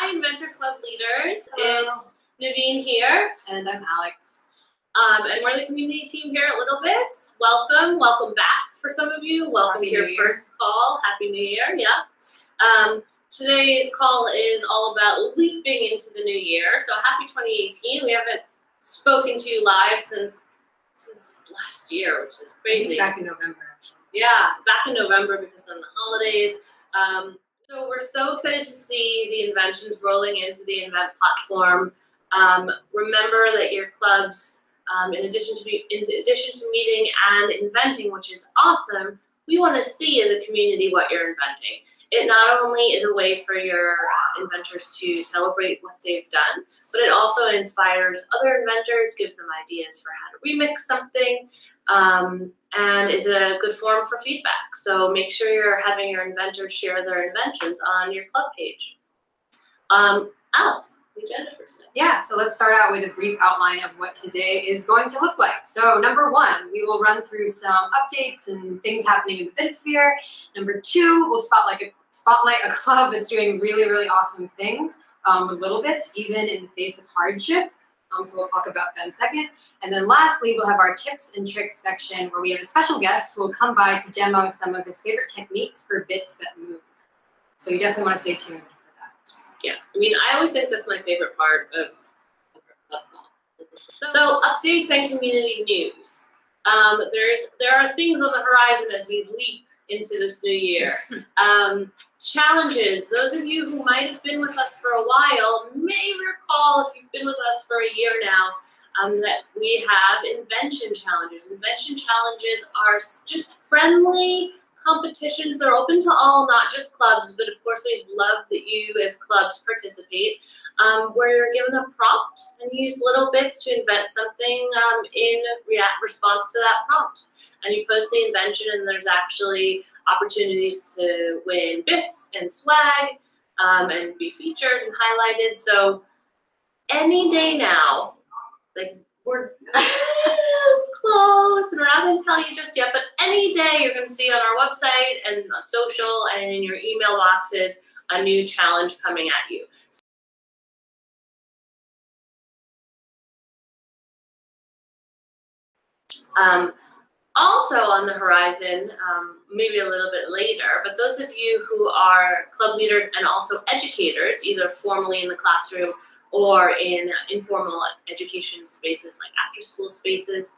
Hi, Inventor Club leaders. Hello. It's Naveen here. And I'm Alex. And we're the community team here at littleBits. Welcome. Welcome back for some of you. Welcome to your first call. Happy New Year. Yeah. Today's call is all about leaping into the new year. So happy 2018. We haven't spoken to you live since last year, which is crazy. Back in November, actually. Yeah, back in November because of the holidays. So we're so excited to see the inventions rolling into the Invent platform. Remember that your clubs, in addition to meeting and inventing, which is awesome, we want to see as a community what you're inventing. It not only is a way for your inventors to celebrate what they've done, but it also inspires other inventors, gives them ideas for how to remix something, and is a good forum for feedback. So make sure you're having your inventors share their inventions on your club page. Alex, the agenda for today. Yeah, so let's start out with a brief outline of what today is going to look like. So number one, we will run through some updates and things happening in the Bitosphere. Number two, we'll spotlight a club that's doing really, really awesome things with littleBits, even in the face of hardship. So we'll talk about them second. And then lastly, we'll have our tips and tricks section where we have a special guest who will come by to demo some of his favorite techniques for bits that move. So you definitely want to stay tuned for that. Yeah, I mean, I always think that's my favorite part of Club Call. So updates and community news. There are things on the horizon as we leap into this new year. Challenges. Those of you who might have been with us for a while may recall, if you've been with us for a year now, that we have invention challenges. Invention challenges are just friendly competitions. They're open to all, not just clubs, but of course we'd love that you as clubs participate, where you're given a prompt and use littleBits to invent something in response to that prompt. And you post the invention, and there's actually opportunities to win bits and swag and be featured and highlighted. So any day now, like we're close, and we're not going to tell you just yet, but any day you're going to see on our website and on social and in your email boxes a new challenge coming at you. Also on the horizon, maybe a little bit later, but those of you who are club leaders and also educators, either formally in the classroom or in informal education spaces like after-school spaces,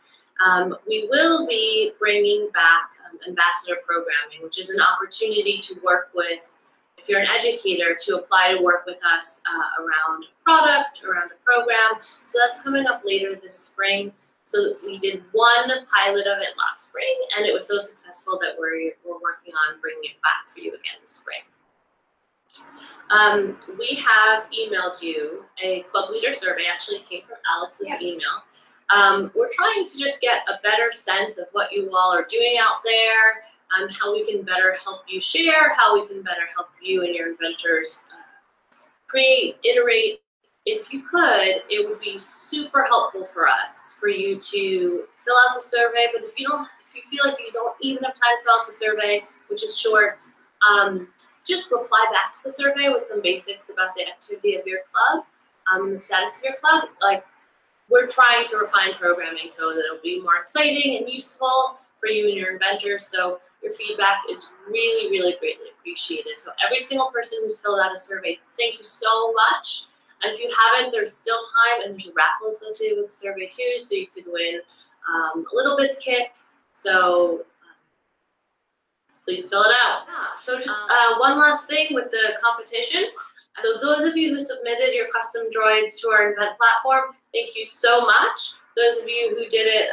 we will be bringing back ambassador programming, which is an opportunity to work with, if you're an educator, to apply to work with us around a product, around a program. So that's coming up later this spring. So we did one pilot of it last spring, and it was so successful that we're working on bringing it back for you again this spring. We have emailed you a club leader survey. Actually, it came from Alex's email. We're trying to just get a better sense of what you all are doing out there, how we can better help you share, how we can better help you and your inventors create, iterate. If you could, it would be super helpful for us for you to fill out the survey. But if you feel like you don't even have time to fill out the survey, which is short, just reply back to the survey with some basics about the activity of your club and the status of your club. Like, we're trying to refine programming so that it'll be more exciting and useful for you and your inventors. So your feedback is really, really greatly appreciated. So every single person who's filled out a survey, thank you so much. And if you haven't, there's still time, and there's a raffle associated with the survey too, so you could win a littleBits kit. So please fill it out. So just one last thing with the competition. So those of you who submitted your custom droids to our Invent platform, thank you so much. Those of you who did it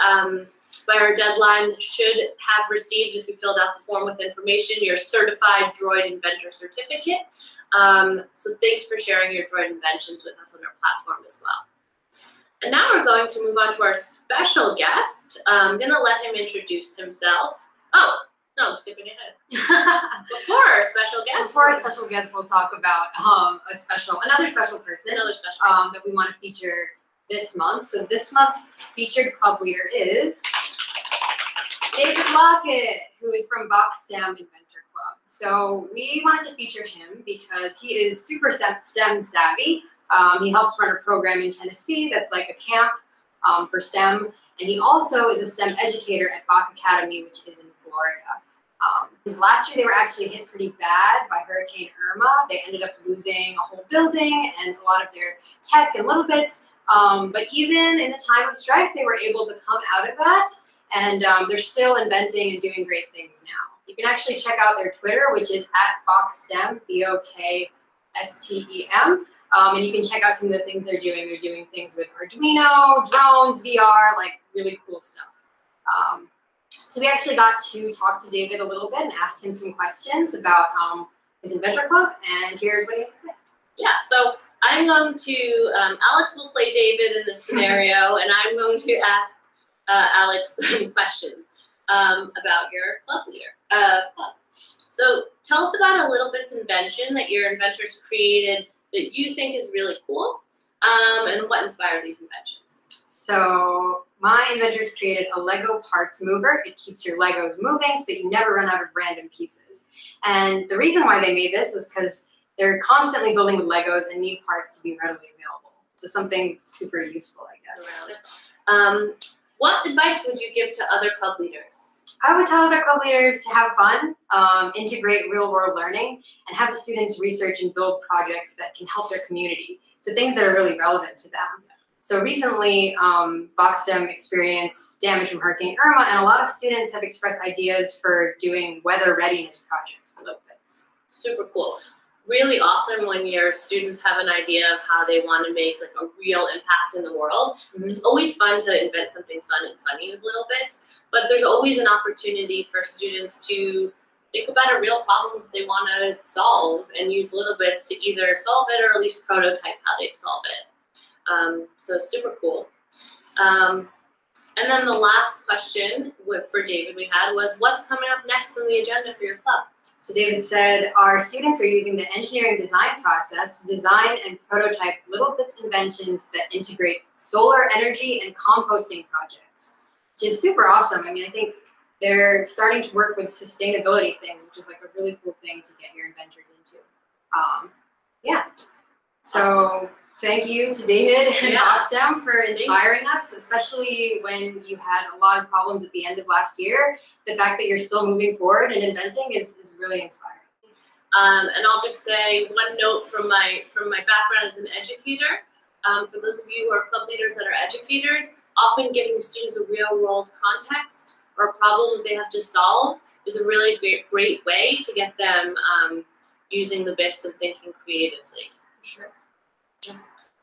by our deadline should have received, if you filled out the form with information, your certified droid inventor certificate. So thanks for sharing your droid inventions with us on our platform as well. And now we're going to move on to our special guest. I'm going to let him introduce himself. Oh, no, I'm skipping ahead. Before our special guest, we'll talk about another special person that we want to feature this month. So this month's featured club leader is David Lockett, who is from Boxstam Inventor Club. So we wanted to feature him because he is super STEM savvy. He helps run a program in Tennessee that's like a camp for STEM, and he also is a STEM educator at Bach Academy, which is in Florida. Last year they were actually hit pretty bad by Hurricane Irma. They ended up losing a whole building and a lot of their tech and littleBits. But even in the time of strife, they were able to come out of that, and they're still inventing and doing great things now. You can actually check out their Twitter, which is @BoxStem, BOKSTEM, and you can check out some of the things they're doing. They're doing things with Arduino, drones, VR, like really cool stuff. So we actually got to talk to David a little bit and asked him some questions about his Inventor Club, and here's what he had to say. Yeah, so I'm going to, Alex will play David in this scenario, and I'm going to ask Alex some questions about your club leader. So tell us about a littleBits invention that your inventors created that you think is really cool, and what inspired these inventions. So my inventors created a Lego parts mover. It keeps your Legos moving so that you never run out of random pieces. And the reason why they made this is because they're constantly building with Legos and need parts to be readily available. So something super useful, I guess. What advice would you give to other club leaders? I would tell other club leaders to have fun, integrate real-world learning, and have the students research and build projects that can help their community. So things that are really relevant to them. So recently, BoxStem experienced damage from Hurricane Irma, and a lot of students have expressed ideas for doing weather readiness projects for littleBits. Super cool. Really awesome when your students have an idea of how they want to make like a real impact in the world. Mm-hmm. It's always fun to invent something fun and funny with littleBits, but there's always an opportunity for students to think about a real problem that they want to solve and use littleBits to either solve it or at least prototype how they'd solve it. So super cool. And then the last question for David we had was, what's coming up next on the agenda for your club? So David said, our students are using the engineering design process to design and prototype littleBits inventions that integrate solar energy and composting projects, which is super awesome. I mean, I think they're starting to work with sustainability things, which is like a really cool thing to get your inventors into. Yeah. So. Awesome. Thank you to David and BoxStem for inspiring us, especially when you had a lot of problems at the end of last year. The fact that you're still moving forward and inventing is really inspiring. And I'll just say one note from my background as an educator. For those of you who are club leaders that are educators, often giving students a real world context or a problem that they have to solve is a really great way to get them using the bits and thinking creatively. Sure.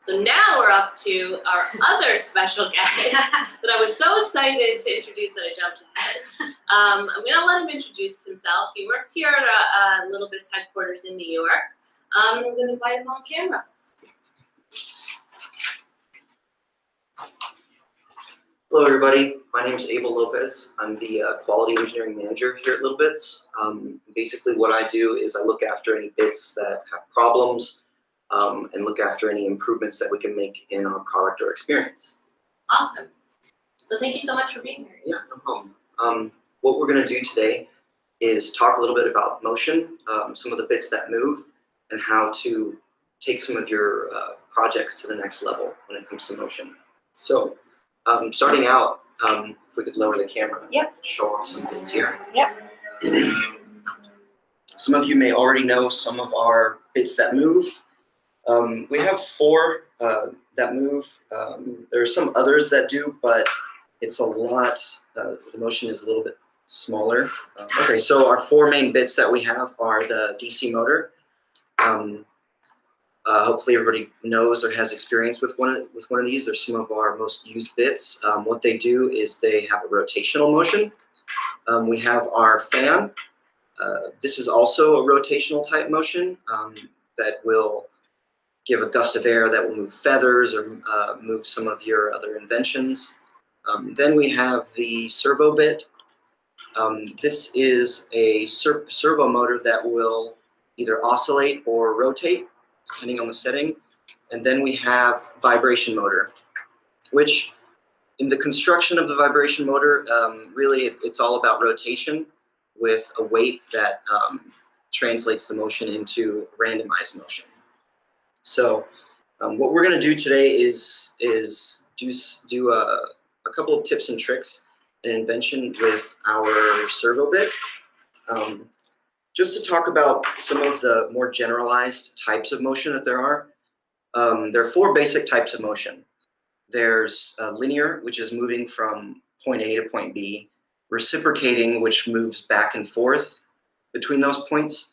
So now we're up to our other special guest that I was so excited to introduce that I jumped ahead. I'm going to let him introduce himself. He works here at littleBits headquarters in New York. We're going to invite him on camera. Hello, everybody. My name is Abel Lopez. I'm the quality engineering manager here at littleBits. Basically, what I do is I look after any bits that have problems, and look after any improvements that we can make in our product or experience. Awesome. So thank you so much for being here. Yeah, no problem. What we're going to do today is talk a little bit about motion, some of the bits that move, and how to take some of your projects to the next level when it comes to motion. So starting out, if we could lower the camera, show off some bits here. Yep. Some of you may already know some of our bits that move. We have 4 that move. There are some others that do, but it's a lot, the motion is a little bit smaller. Okay, so our 4 main bits that we have are the DC motor. Hopefully everybody knows or has experience with one of these. They're some of our most used bits. What they do is they have a rotational motion. We have our fan. This is also a rotational type motion that will give a gust of air that will move feathers or move some of your other inventions. Then we have the servo bit. This is a servo motor that will either oscillate or rotate, depending on the setting. And then we have vibration motor, which in the construction of the vibration motor, really it's all about rotation with a weight that translates the motion into randomized motion. So what we're going to do today is do a couple of tips and tricks, an invention with our servo bit. Just to talk about some of the more generalized types of motion that there are. There are 4 basic types of motion. There's linear, which is moving from point A to point B. Reciprocating, which moves back and forth between those points.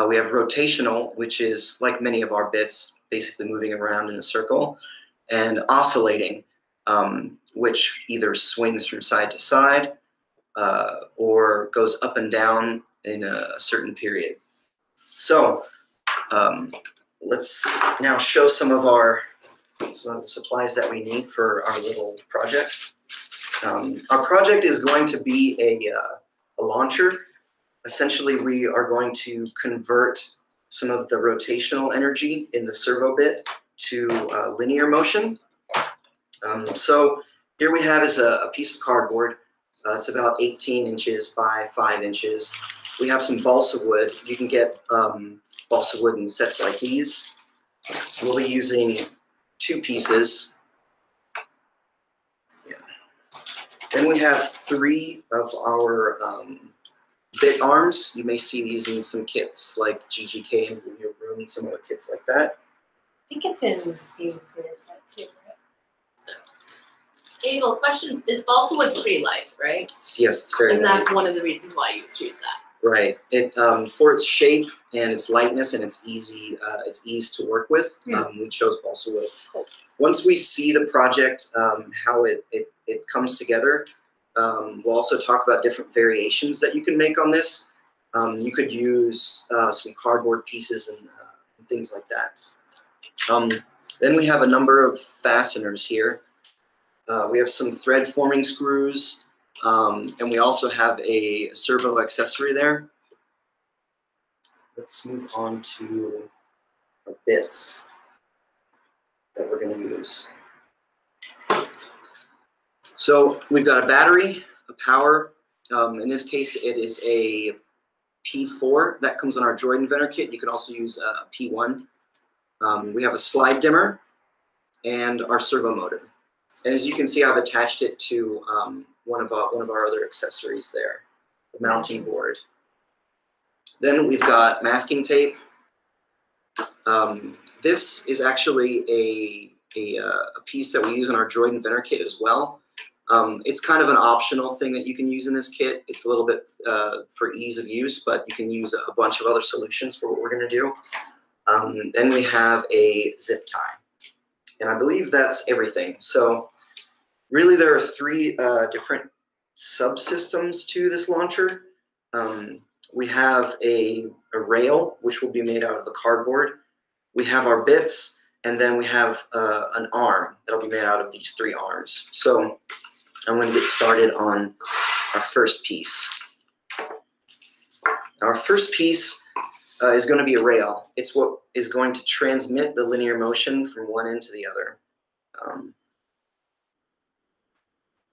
We have rotational, which is like many of our bits, basically moving around in a circle. And oscillating, which either swings from side to side or goes up and down in a certain period. So let's now show some of the supplies that we need for our little project. Our project is going to be a launcher. Essentially, we are going to convert some of the rotational energy in the servo bit to linear motion. So here we have is a piece of cardboard. It's about 18 inches by 5 inches. We have some balsa wood. You can get balsa wood in sets like these. We'll be using 2 pieces. Yeah. Then we have 3 of our bit arms. You may see these in some kits like GGK and Blue Room and some other kits like that. I think it's in Steve's set too. So, Abel, question: is balsa wood pretty light, right? Yes, it's very and light. that's one of the reasons why you choose that. Right. It for its shape and its lightness and its ease to work with, we chose balsa wood. Cool. Once we see the project, how it comes together, we'll also talk about different variations that you can make on this. You could use some cardboard pieces and things like that. Then we have a number of fasteners here. We have some thread forming screws. And we also have a servo accessory there. Let's move on to our bits that we're going to use. So we've got a battery, a power. In this case, it is a P4 that comes on our Droid Inventor kit. You can also use a P1. We have a slide dimmer and our servo motor. And as you can see, I've attached it to one of our other accessories there, the mounting board. Then we've got masking tape. This is actually a piece that we use in our Droid Inventor kit as well. It's kind of an optional thing that you can use in this kit. It's a little bit for ease of use, but you can use a bunch of other solutions for what we're going to do. Then we have a zip tie. And I believe that's everything. So really, there are 3 different subsystems to this launcher. We have a rail, which will be made out of the cardboard. We have our bits, and then we have an arm that'll be made out of these 3 arms. So I'm going to get started on our first piece. Our first piece is going to be a rail. It's what is going to transmit the linear motion from one end to the other.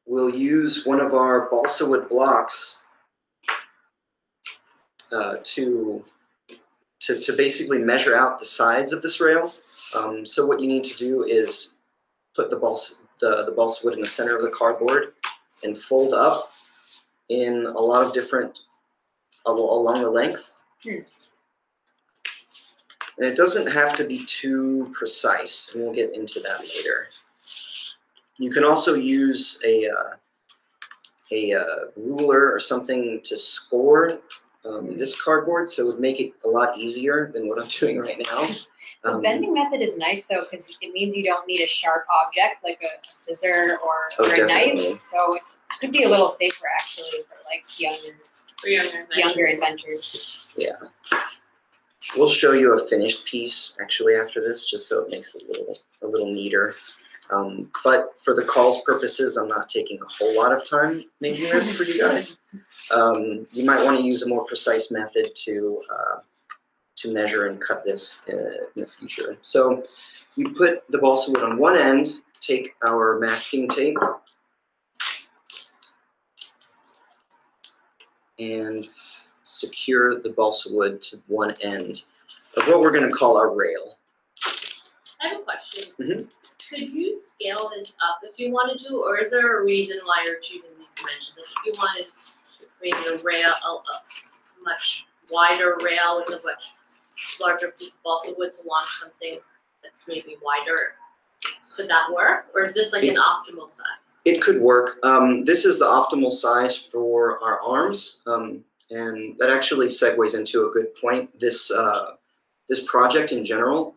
We'll use one of our balsa wood blocks to basically measure out the sides of this rail. So what you need to do is put the balsa wood in the center of the cardboard and fold up in a lot of different along the length. And it doesn't have to be too precise, and we'll get into that later. You can also use a ruler or something to score this cardboard, so it would make it a lot easier than what I'm doing right now. The bending method is nice though, because it means you don't need a sharp object like a scissor or a knife. So it could be a little safer actually for like younger inventors. Yeah. We'll show you a finished piece actually after this, just so it makes it a little neater. But for the call's purposes, I'm not taking a whole lot of time making this for you guys. You might want to use a more precise method to measure and cut this in the future. So we put the balsa wood on one end, take our masking tape, and secure the balsa wood to one end of what we're going to call our rail. I have a question. Mhm. Could you scale this up if you wanted to, or is there a reason why you're choosing these dimensions? Like if you wanted to create a rail, a much wider rail with a much larger piece of balsa wood to launch something that's maybe wider, could that work? Or is this like an optimal size? It could work. This is the optimal size for our arms, and that actually segues into a good point. This project in general,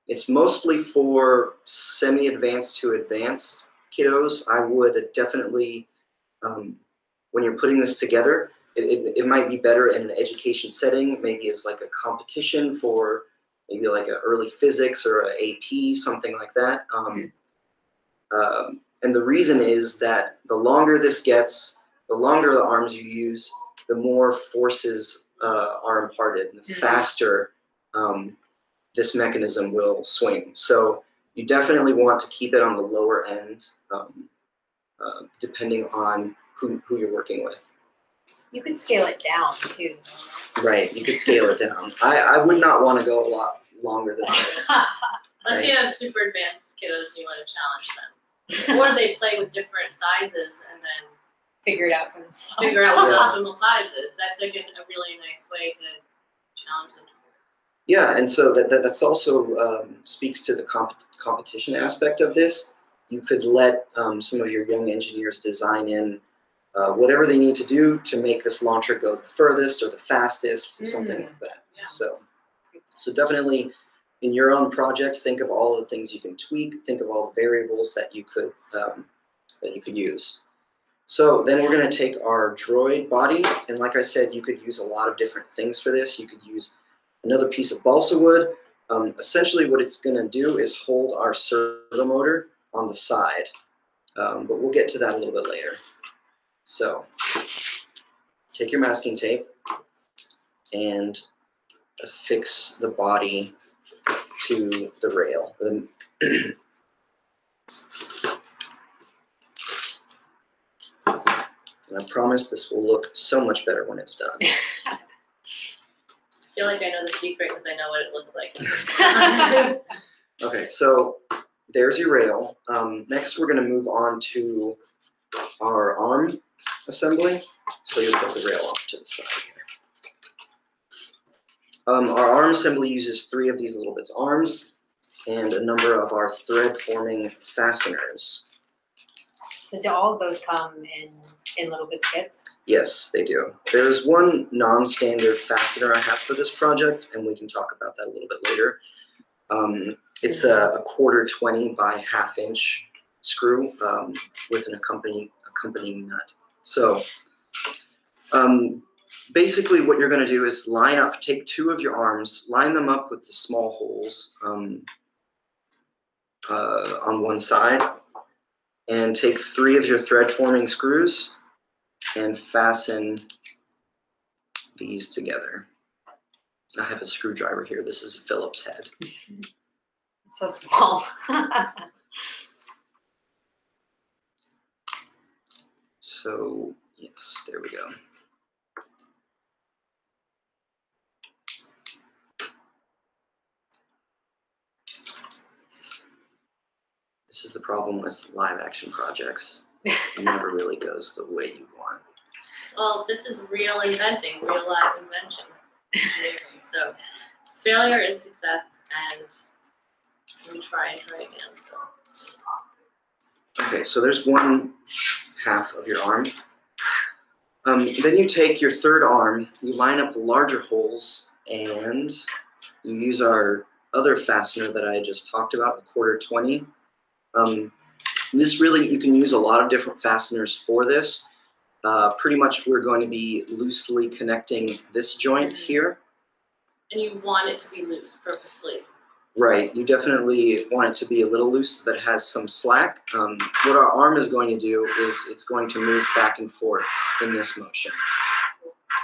it's mostly for semi-advanced to advanced kiddos. I would definitely, when you're putting this together, it might be better in an education setting, maybe as like a competition for maybe like an early physics or an AP, something like that. And the reason is that the longer this gets, the longer the arms you use, the more forces are imparted, and the faster this mechanism will swing. So you definitely want to keep it on the lower end, depending on who you're working with. You could scale it down too. Right, you could scale it down. I would not want to go a lot longer than this. Unless you have super advanced kiddos and you want to challenge them. Or they play with different sizes and then Figure it out for themselves. figure out what the optimal size is. That's like a really nice way to challenge them. Yeah, and so that's also speaks to the competition aspect of this. You could let some of your young engineers design in whatever they need to do to make this launcher go the furthest or the fastest, or something like that. Yeah. So definitely in your own project, think of all the things you can tweak. Think of all the variables that you could use. So then we're going to take our droid body, and like I said, you could use a lot of different things for this. You could use another piece of balsa wood. Essentially what it's going to do is hold our servo motor on the side, but we'll get to that a little bit later. So take your masking tape and affix the body to the rail. And I promise this will look so much better when it's done. I feel like I know the secret because I know what it looks like. Okay, so there's your rail. Next, we're going to move on to our arm assembly. So you'll put the rail off to the side here. Our arm assembly uses 3 of these littleBits arms and a number of our thread-forming fasteners. So do all of those come in littleBits kits? Yes, they do. There's one non-standard fastener I have for this project, and we can talk about that a little bit later. It's a 1/4 by 1/2 inch screw with an accompanying nut. So basically what you're going to do is take 2 of your arms, line them up with the small holes on one side, and take 3 of your thread-forming screws and fasten these together. I have a screwdriver here. This is a Phillips head. So small. So, yes, there we go. This is the problem with live action projects. It never really goes the way you want. Well, this is real inventing, real live invention. So failure is success, and we try and try again. So. Okay, so there's 1/2 of your arm. Then you take your 3rd arm, you line up the larger holes, and you use our other fastener that I just talked about, the 1/4. This really, you can use a lot of different fasteners for this. Pretty much we're going to be loosely connecting this joint here. And you want it to be loose purposefully. Right, you definitely want it to be a little loose so that it has some slack. What our arm is going to do is it's going to move back and forth in this motion.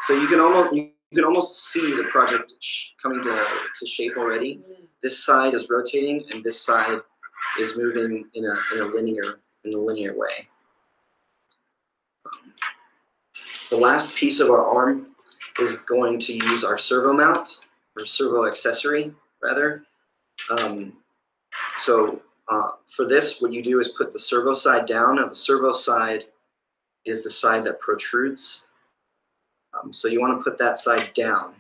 So you can almost see the project coming to shape already. This side is rotating and this side is moving in a linear way. The last piece of our arm is going to use our servo mount, or servo accessory, rather. For this, what you do is put the servo side down. Now, the servo side is the side that protrudes. So you want to put that side down,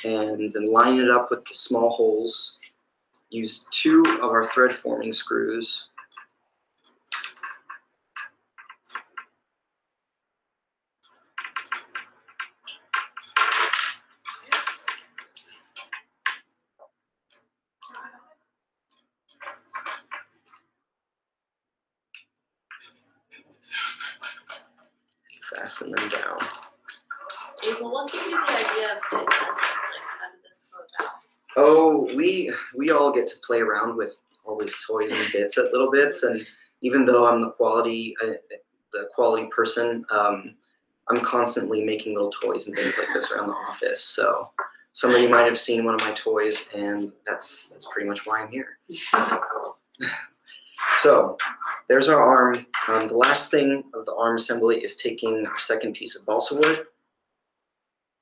and then line it up with the small holes. Use 2 of our thread forming screws. Fasten them down. Abel, what gave you the idea of doing this? Like, how did this come about? Oh, we all get to play around with all these toys and bits at littleBits, and even though I'm the quality person, I'm constantly making little toys and things like this around the office. So somebody might have seen one of my toys, and that's pretty much why I'm here. So there's our arm. The last thing of the arm assembly is taking our second piece of balsa wood,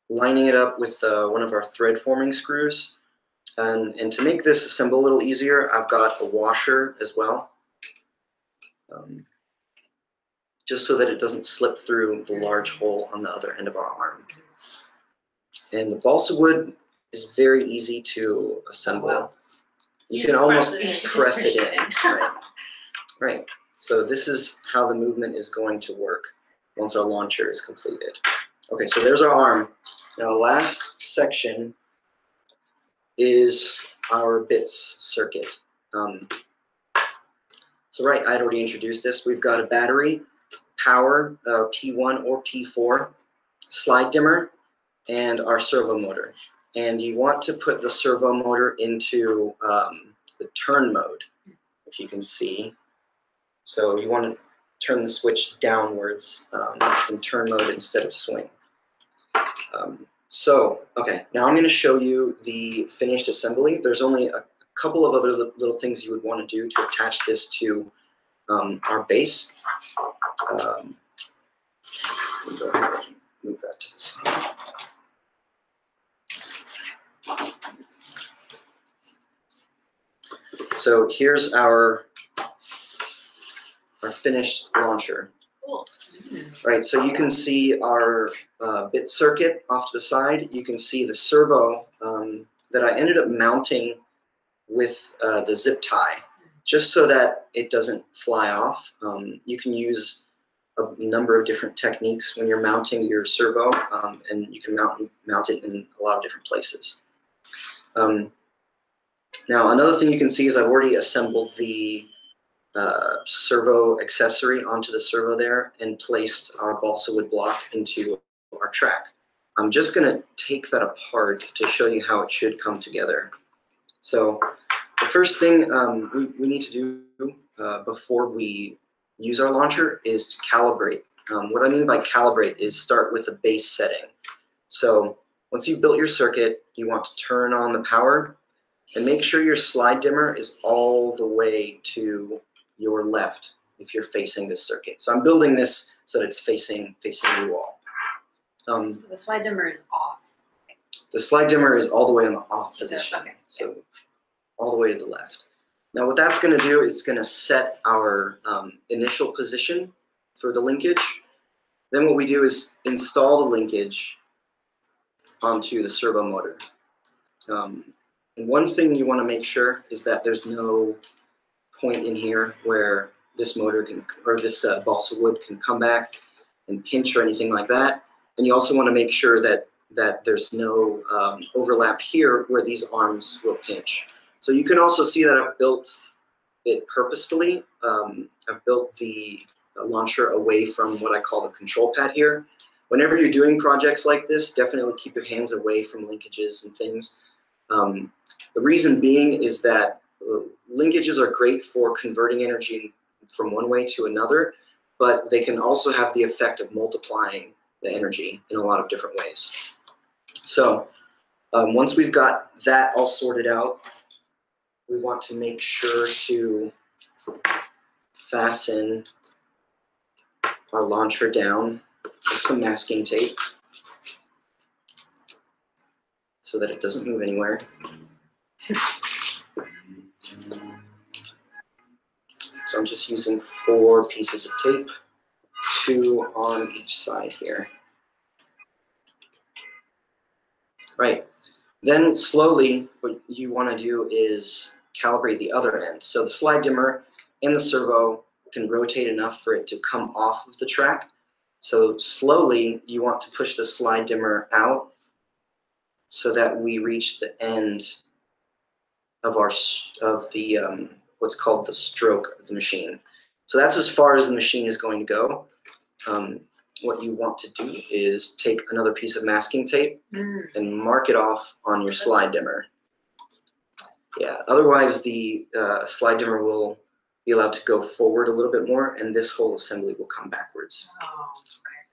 lining it up with one of our thread forming screws. And to make this assemble a little easier, I've got a washer as well, just so that it doesn't slip through the large hole on the other end of our arm. And the balsa wood is very easy to assemble. Oh, wow. You can almost press it in. Right. So this is how the movement is going to work once our launcher is completed. Okay, so there's our arm. Now the last section is our bits circuit. So right, I'd already introduced this. We've got a battery, power, P1 or P4, slide dimmer, and our servo motor. And you want to put the servo motor into the turn mode, if you can see. So you want to turn the switch downwards in turn mode instead of swing. Okay, now I'm going to show you the finished assembly. There's only a couple of other little things you would want to do to attach this to our base. Let me go ahead and move that to the side. So here's our finished launcher. Cool. Right, so you can see our bit circuit off to the side. You can see the servo that I ended up mounting with the zip tie, just so that it doesn't fly off. You can use a number of different techniques when you're mounting your servo, and you can mount it in a lot of different places. Now, another thing you can see is I've already assembled the servo accessory onto the servo there and placed our balsa wood block into our track. I'm just going to take that apart to show you how it should come together. So the first thing we need to do before we use our launcher is to calibrate. What I mean by calibrate is start with a base setting. So once you've built your circuit, you want to turn on the power and make sure your slide dimmer is all the way to your left if you're facing this circuit. So I'm building this so that it's facing you all. So the slide dimmer is off. The slide dimmer is all the way on the off position. Okay. So all the way to the left. Now what that's going to do is going to set our initial position for the linkage. Then what we do is install the linkage onto the servo motor. And one thing you want to make sure is that there's no point in here where this motor can, or this balsa wood can come back and pinch or anything like that. And you also want to make sure that there's no overlap here where these arms will pinch. So you can also see that I've built it purposefully. I've built the launcher away from what I call the control pad here. Whenever you're doing projects like this, definitely keep your hands away from linkages and things. The reason being is that linkages are great for converting energy from one way to another, but they can also have the effect of multiplying the energy in a lot of different ways. So once we've got that all sorted out, we want to make sure to fasten our launcher down with some masking tape so that it doesn't move anywhere. So I'm just using 4 pieces of tape, 2 on each side here. Right. Then slowly, what you want to do is calibrate the other end. So the slide dimmer and the servo can rotate enough for it to come off of the track. So slowly, you want to push the slide dimmer out so that we reach the end of the what's called the stroke of the machine. So that's as far as the machine is going to go. What you want to do is take another piece of masking tape and mark it off on your slide dimmer. Yeah, otherwise the slide dimmer will be allowed to go forward a little bit more, and this whole assembly will come backwards. Oh, okay.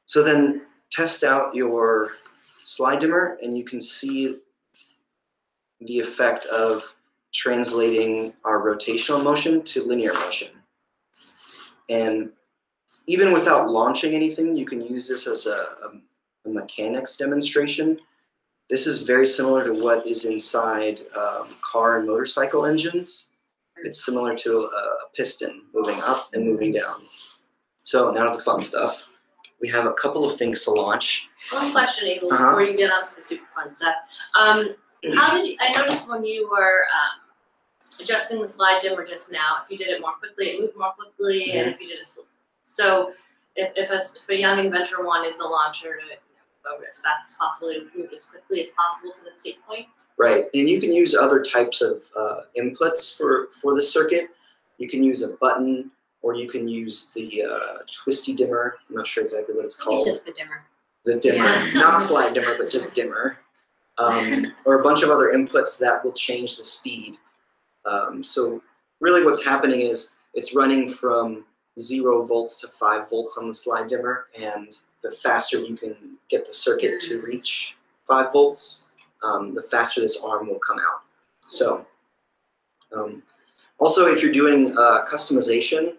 So then test out your slide dimmer, and you can see the effect of translating our rotational motion to linear motion. And even without launching anything, you can use this as a mechanics demonstration. This is very similar to what is inside car and motorcycle engines. It's similar to a piston moving up and moving down. So now to the fun stuff. We have a couple of things to launch. One question, Abel, before you get onto the super fun stuff. How did I noticed when you were adjusting the slide dimmer just now, if you did it more quickly, it moved more quickly, and if you did it so if a young inventor wanted the launcher to go as fast as possible, it would move as quickly as possible to the tape point. Right, and you can use other types of inputs for the circuit. You can use a button, or you can use the twisty dimmer. I'm not sure exactly what it's called. It's just the dimmer. The dimmer, not slide dimmer, but just dimmer. Or a bunch of other inputs that will change the speed. So really what's happening is it's running from 0 volts to 5 volts on the slide dimmer, and the faster you can get the circuit to reach 5 volts, the faster this arm will come out. So also if you're doing customization,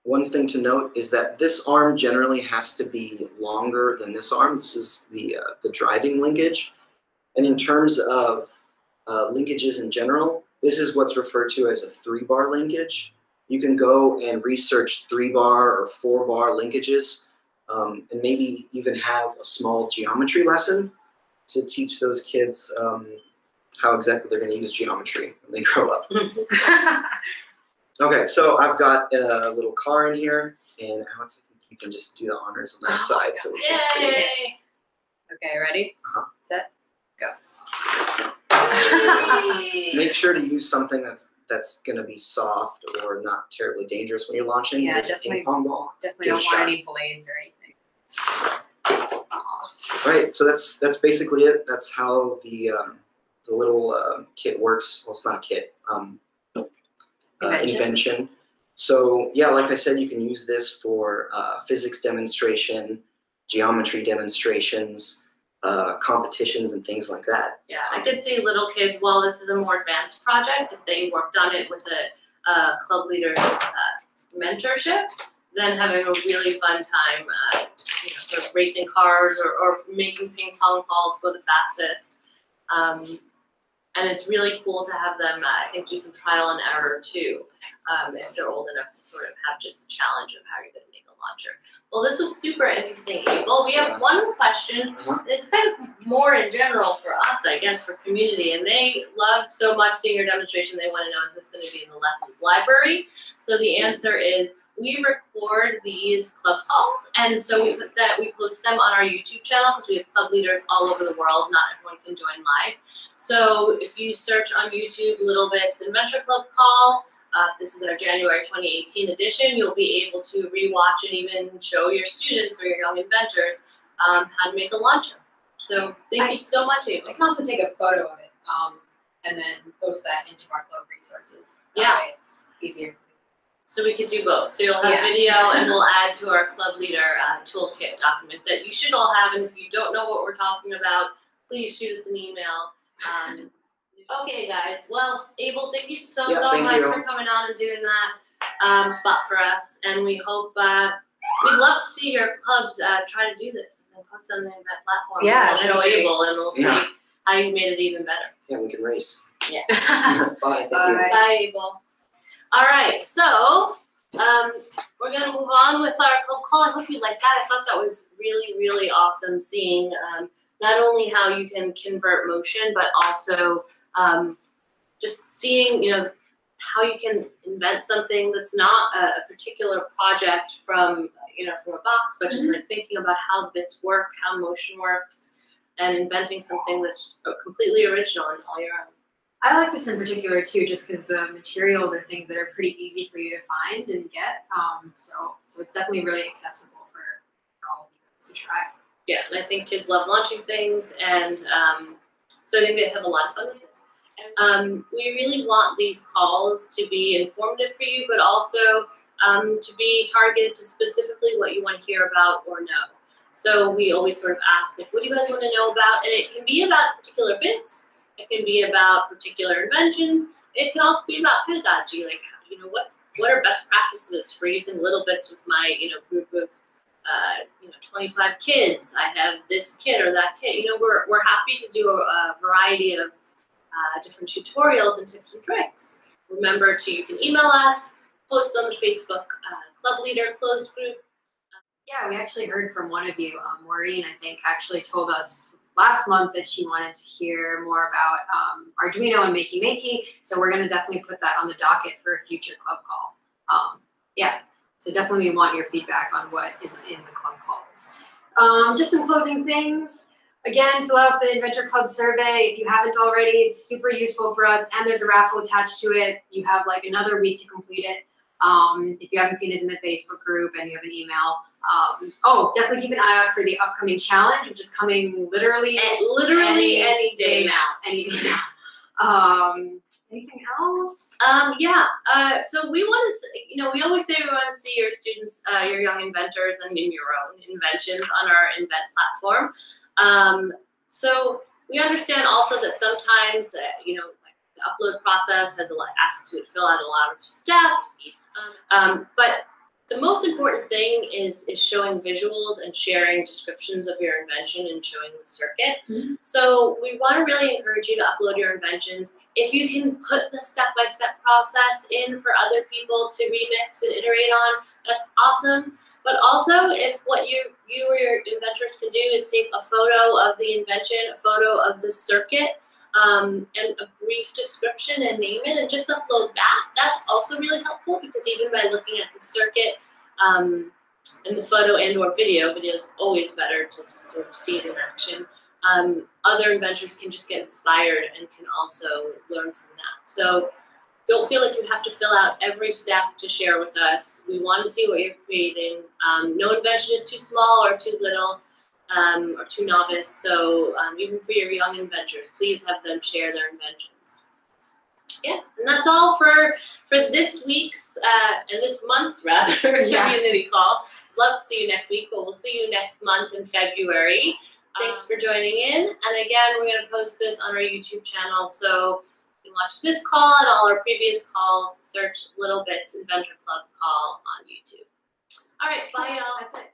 one thing to note is that this arm generally has to be longer than this arm. This is the driving linkage. And in terms of linkages in general, this is what's referred to as a 3-bar linkage. You can go and research 3-bar or 4-bar linkages, and maybe even have a small geometry lesson to teach those kids how exactly they're going to use geometry when they grow up. Okay, so I've got a little car in here, and Alex, I think you can just do the honors on that side. So we can see. Yay! Okay, ready? Set, go. Make sure to use something that's going to be soft or not terribly dangerous when you're launching. Yeah, There's a ping pong ball. Definitely don't want any blades or anything. Right, so that's basically it. That's how the little kit works. Well, it's not a kit. Invention. So yeah, like I said, you can use this for physics demonstration, geometry demonstrations, competitions, and things like that. Yeah, I could see little kids, while this is a more advanced project, if they worked on it with a club leader's mentorship, then having a really fun time, sort of racing cars or making ping pong balls go the fastest. And it's really cool to have them, I think, do some trial and error too, if they're old enough to sort of have just a challenge of how you're going to make a launcher. Well, this was super interesting, Abel. We have one question. It's kind of more in general for us, I guess, for community. And they loved so much seeing your demonstration, they want to know, is this going to be in the lessons library? So the answer is, we record these club calls, and so we post them on our YouTube channel because we have club leaders all over the world. Not everyone can join live. So if you search on YouTube, littleBits Inventor Club Call, this is our January 2018 edition, you'll be able to rewatch and even show your students or your young inventors how to make a launcher. So thank you so much, Abel. I can also take a photo of it and then post that into our club resources. Yeah. That way it's easier. So we could do both. So you'll have video, and we'll add to our club leader toolkit document that you should all have. And if you don't know what we're talking about, please shoot us an email. Okay, guys. Well, Abel, thank you so much for coming on and doing that spot for us. And we hope we'd love to see your clubs try to do this and post on the event platform. Yeah, we'll show Abel and we'll see Yeah. how you made it even better. Yeah, we can race. Yeah. Bye. Thank you. Bye, Abel. All right, so we're gonna move on with our club call. I hope you liked that. I thought that was really, really awesome seeing not only how you can convert motion, but also just seeing, how you can invent something that's not a particular project from a box, but just like thinking about how the bits work, how motion works, and inventing something that's completely original and all your own. I like this in particular too, just because the materials are things that are pretty easy for you to find and get. So it's definitely really accessible for all of you guys to try. Yeah, and I think kids love launching things, and so I think they have a lot of fun with this. We really want these calls to be informative for you, but also to be targeted to specifically what you want to hear about or know. So we always sort of ask, like, what do you guys want to know about? And it can be about particular bits. It can be about particular inventions. It can also be about pedagogy, like what are best practices for using littleBits with my group of 25 kids. I have this kid or that kid. We're happy to do a variety of different tutorials and tips and tricks. Remember you can email us, post on the Facebook Club Leader closed group. Yeah, we actually heard from one of you, Maureen, I think, actually told us last month that she wanted to hear more about Arduino and Makey. So we're going to definitely put that on the docket for a future club call. Yeah, so definitely we want your feedback on what is in the club calls. Just some closing things. Again, fill out the Inventor Club survey. If you haven't already, it's super useful for us, and there's a raffle attached to it. You have like another week to complete it. If you haven't seen it, it's in the Facebook group and you have an email. Definitely keep an eye out for the upcoming challenge, which is coming literally any day now. Any day now. Anything else? So we want to, we always say we want to see your students, your young inventors, and in your own inventions on our Invent platform. So we understand also that sometimes, the upload process asks you to fill out a lot of steps. But the most important thing is showing visuals and sharing descriptions of your invention and showing the circuit. So we want to really encourage you to upload your inventions. If you can put the step-by-step process in for other people to remix and iterate on, that's awesome. But also, if what you or your inventors can do is take a photo of the invention, a photo of the circuit, and a brief description and name it, and just upload that. That's also really helpful, because even by looking at the circuit in the photo or video is always better to sort of see it in action. Other inventors can just get inspired and can also learn from that. So don't feel like you have to fill out every step to share with us. We want to see what you're creating. No invention is too small or too little. Or too novice, so even for your young inventors, please have them share their inventions. Yeah, and that's all for this week's and this month's rather community call. Love to see you next week, but we'll see you next month in February. Thanks for joining in, and again, we're going to post this on our YouTube channel, so you can watch this call and all our previous calls. Search littleBits Inventor Club Call on YouTube. All right, bye y'all. That's it.